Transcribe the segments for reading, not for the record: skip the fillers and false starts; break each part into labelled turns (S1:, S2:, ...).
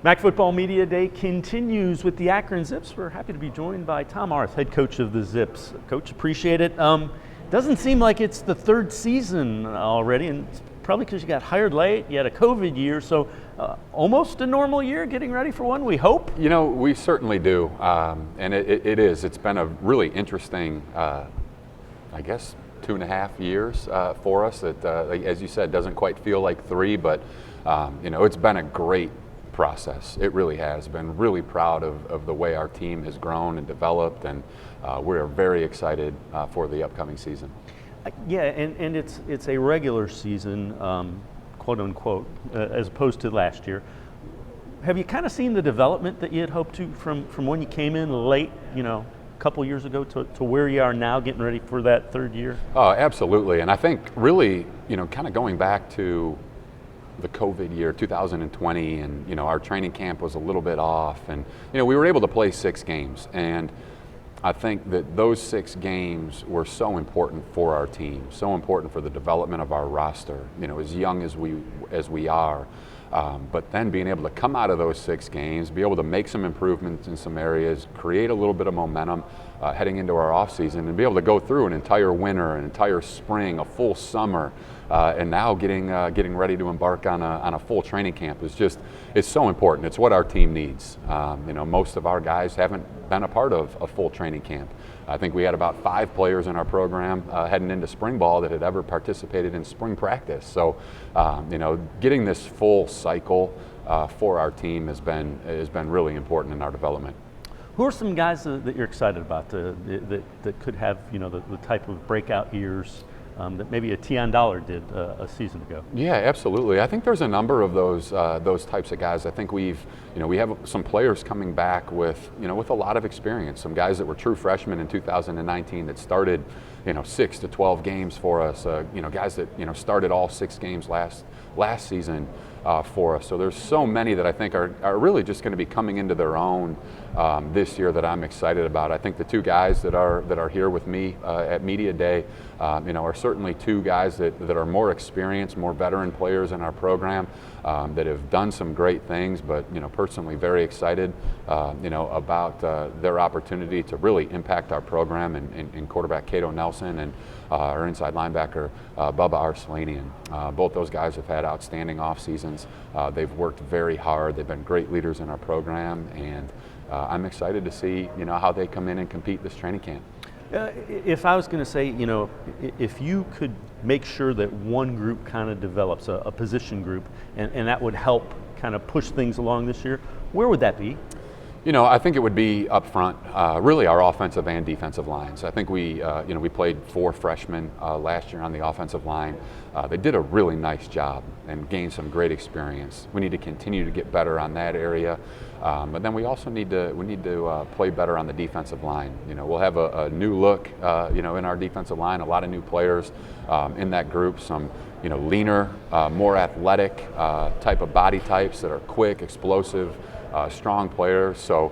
S1: MAC Football Media Day continues with the Akron Zips. We're happy to be joined by Tom Arth, head coach of the Zips. Coach, appreciate it. Doesn't seem like it's the third season already, and it's probably because you got hired late, you had a COVID year, so almost a normal year, getting ready for one, we hope?
S2: You know, we certainly do, and it is. It's been a really interesting, I guess, 2.5 years for us. That, as you said, doesn't quite feel like 3, but you know, it's been a great process. It really has been. Really proud of the way our team has grown and developed, and we're very excited for the upcoming season.
S1: Yeah, and it's a regular season, quote unquote, as opposed to last year. Have you kind of seen the development that you had hoped to from when you came in late, you know, a couple years ago to where you are now, getting ready for that third year?
S2: Oh, absolutely. And I think really, you know, kind of going back to the COVID year, 2020, and you know, our training camp was a little bit off, and you know, we were able to play 6 games, and I think that those 6 games were so important for our team, so important for the development of our roster, you know, as young as we are. But then being able to come out of those 6 games, be able to make some improvements in some areas, create a little bit of momentum heading into our off season, and be able to go through an entire winter, an entire spring, a full summer, and now getting ready to embark on a full training camp is just, it's so important. It's what our team needs. You know, most of our guys haven't been a part of a full training camp. I think we had about 5 players in our program heading into spring ball that had ever participated in spring practice. So, you know, getting this full cycle for our team has been really important in our development.
S1: Who are some guys that you're excited about that could have, you know, the type of breakout years that maybe a Tion Dollar did a season ago?
S2: Yeah, absolutely. I think there's a number of those types of guys. I think we have some players coming back with, you know, with a lot of experience. Some guys that were true freshmen in 2019 that started, you know, 6 to 12 games for us. You know, guys that, you know, started all 6 games last season for us. So there's so many that I think are really just going to be coming into their own this year that I'm excited about. I think the 2 guys that are here with me at Media Day, you know, are certainly 2 guys that are more experienced, more veteran players in our program that have done some great things. But you know, personally, very excited, you know, about their opportunity to really impact our program, and quarterback Cato Nelson and our inside linebacker Bubba Arslanian. Both those guys have had outstanding off seasons. They've worked very hard. They've been great leaders in our program, and I'm excited to see, you know, how they come in and compete this training camp.
S1: If I was going to say, you know, if you could make sure that one group kind of develops, a position group, and that would help kind of push things along this year, where would that be?
S2: You know, I think it would be up front, really our offensive and defensive lines. I think we played 4 freshmen last year on the offensive line. They did a really nice job and gained some great experience. We need to continue to get better on that area, but then we also need to play better on the defensive line. You know, we'll have a new look, you know, in our defensive line. A lot of new players in that group. Some, you know, leaner, more athletic type of body types that are quick, explosive. Strong players, so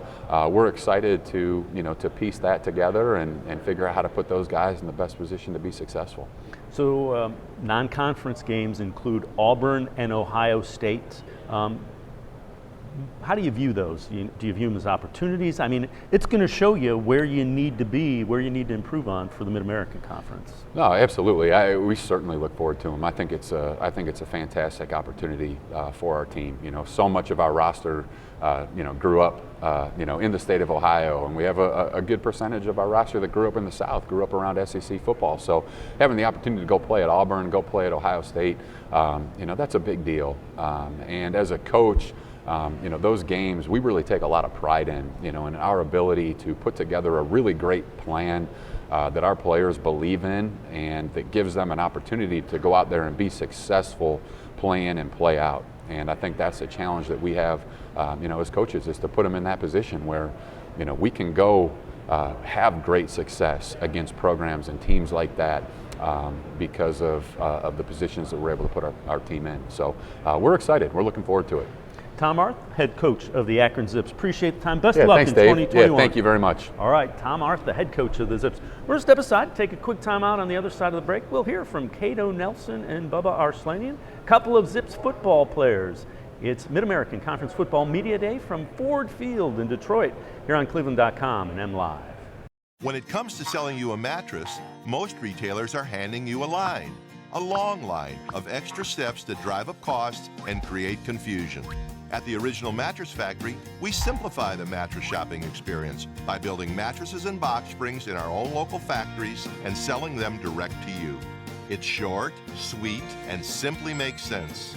S2: we're excited to, you know, to piece that together and figure out how to put those guys in the best position to be successful.
S1: So non-conference games include Auburn and Ohio State. How do you view those? Do you view them as opportunities? I mean, it's going to show you where you need to be, where you need to improve on for the Mid-American Conference.
S2: No, absolutely. We certainly look forward to them. I think it's a fantastic opportunity for our team. You know, so much of our roster, you know, grew up, you know, in the state of Ohio, and we have a good percentage of our roster that grew up in the South, grew up around SEC football. So having the opportunity to go play at Auburn, go play at Ohio State, you know, that's a big deal. And as a coach, you know, those games we really take a lot of pride in, you know, in our ability to put together a really great plan that our players believe in, and that gives them an opportunity to go out there and be successful, play in and play out. And I think that's a challenge that we have, you know, as coaches, is to put them in that position where, you know, we can go have great success against programs and teams like that because of the positions that we're able to put our team in. So we're excited. We're looking forward to it.
S1: Tom Arth, head coach of the Akron Zips. Appreciate the time. Best of luck
S2: thanks,
S1: in
S2: Dave.
S1: 2021.
S2: Yeah, thank you very much.
S1: All right, Tom Arth, the head coach of the Zips. We're going to step aside, take a quick time out. On the other side of the break, we'll hear from Cato Nelson and Bubba Arslanian, a couple of Zips football players. It's Mid-American Conference Football Media Day from Ford Field in Detroit, here on cleveland.com and MLive.
S3: When it comes to selling you a mattress, most retailers are handing you a long line of extra steps that drive up costs and create confusion. At the Original Mattress Factory, we simplify the mattress shopping experience by building mattresses and box springs in our own local factories and selling them direct to you. It's short, sweet, and simply makes sense.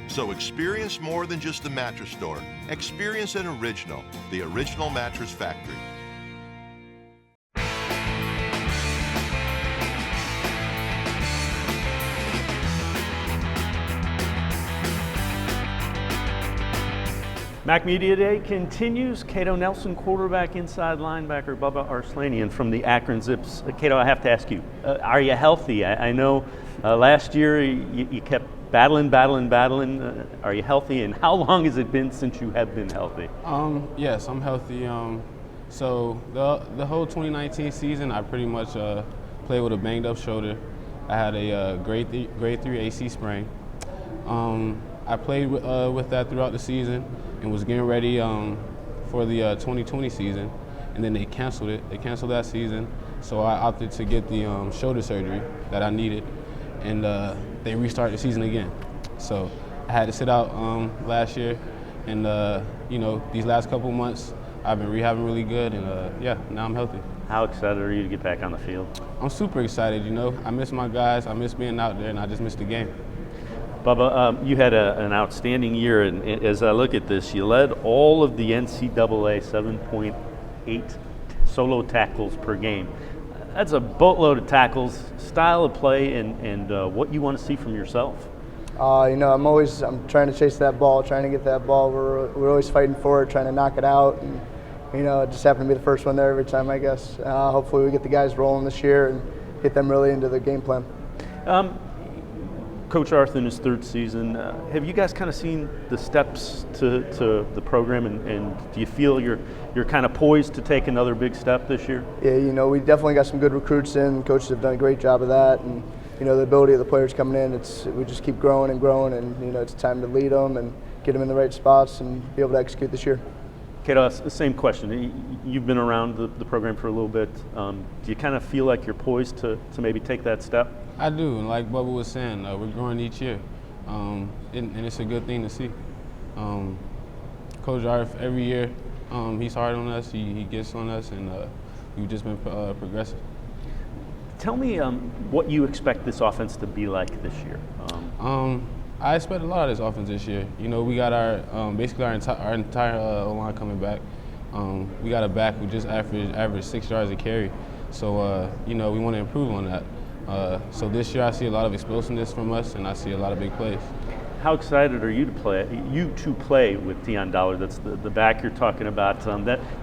S3: So experience more than just the mattress store. Experience an original, the Original Mattress Factory.
S1: Mac Media Day continues. Cato Nelson, quarterback, inside linebacker, Bubba Arslanian from the Akron Zips. Cato, I have to ask you, are you healthy? I know last year you kept battling. Are you healthy? And how long has it been since you have been healthy?
S4: Yes, I'm healthy. So the whole 2019 season, I pretty much played with a banged up shoulder. I had a grade 3 AC sprain. I played with that throughout the season and was getting ready for the 2020 season, and then they canceled it. They canceled that season, so I opted to get the shoulder surgery that I needed, and they restarted the season again. So I had to sit out last year, and these last couple months I've been rehabbing really good, and now I'm healthy.
S1: How excited are you to get back on the field?
S4: I'm super excited. I miss my guys, I miss being out there, and I just missed the game.
S1: Bubba, you had an outstanding year, and as I look at this, you led all of the NCAA 7.8 solo tackles per game. That's a boatload of tackles, style of play, and what you want to see from yourself.
S5: I'm trying to chase that ball, trying to get that ball. We're always fighting for it, trying to knock it out, and it just happened to be the first one there every time, I guess. Hopefully we get the guys rolling this year and get them really into the game plan.
S1: Coach Arth in his third season, have you guys kind of seen the steps to the program, and do you feel you're kind of poised to take another big step this year?
S5: Yeah, we definitely got some good recruits in. Coaches have done a great job of that, and the ability of the players coming in, we just keep growing, and it's time to lead them and get them in the right spots and be able to execute this year.
S1: Cato, same question. You've been around the program for a little bit. Do you kind of feel like you're poised to maybe take that step?
S4: I do, and like Bubba was saying, we're growing each year, and it's a good thing to see. Coach Arf, every year, he's hard on us, he gets on us, and we've just been progressive.
S1: Tell me what you expect this offense to be like this year.
S4: I expect a lot of this offense this year. We got our basically our entire O-line coming back. We got a back who just averaged 6 yards a carry, so we want to improve on that. So this year I see a lot of explosiveness from us, and I see a lot of big plays.
S1: How excited are you to play with Tion Dollar? That's the back you're talking about.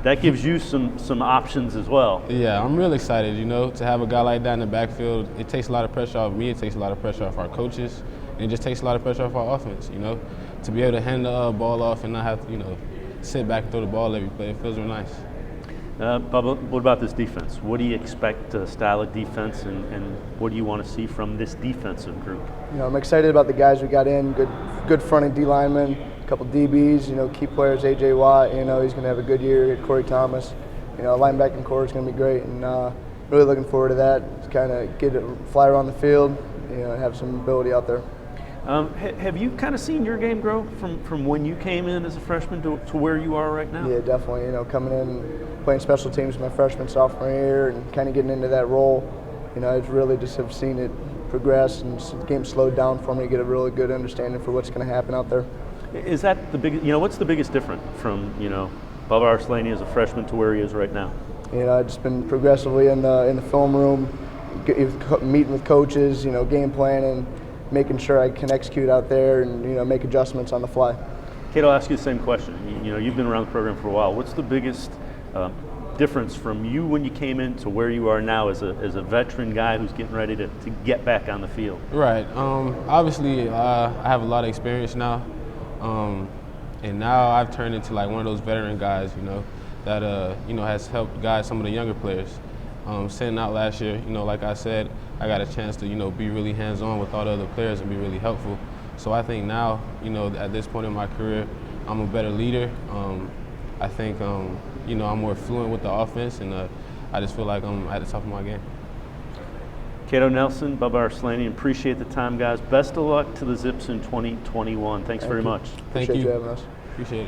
S1: That gives you some options as well.
S4: Yeah, I'm really excited. To have a guy like that in the backfield, it takes a lot of pressure off me. It takes a lot of pressure off our coaches. And it just takes a lot of pressure off our offense. To be able to hand the ball off and not have to sit back and throw the ball every play. It feels real nice.
S1: Bubba, what about this defense? What do you expect style of defense, and what do you want to see from this defensive group?
S5: I'm excited about the guys we got in. Good fronting D linemen, a couple DBs. Key players. AJ Watt. He's going to have a good year. Corey Thomas. Linebacking core is going to be great, and really looking forward to that. To kind of fly around the field, and have some ability out there.
S1: Have you kind of seen your game grow from when you came in as a freshman to where you are right now?
S5: Yeah, definitely. Coming in, playing special teams my freshman, sophomore year, and kind of getting into that role, I've really just have seen it progress, and the game slowed down for me to get a really good understanding for what's going to happen out there.
S1: Is that the biggest? What's the biggest difference from Bubba Arslanian as a freshman to where he is right now?
S5: I've just been progressively in the film room, meeting with coaches, game planning, making sure I can execute out there and make adjustments on the fly.
S1: Kate, I'll ask you the same question. You've been around the program for a while. What's the biggest difference from you when you came in to where you are now as a veteran guy who's getting ready to get back on the field?
S4: Right. Obviously, I have a lot of experience now, and now I've turned into like one of those veteran guys, that has helped guide some of the younger players. Sitting out last year, like I said, I got a chance to be really hands-on with all the other players and be really helpful. So I think now, you know, at this point in my career, I'm a better leader. I think, you know, I'm more fluent with the offense, and I just feel like I'm at the top of my game.
S1: Cato Nelson, Bubba Arslanian, appreciate the time, guys. Best of luck to the Zips in 2021. Thanks very much.
S4: Thank
S5: Appreciate
S4: you.
S5: you having us.
S4: Appreciate it.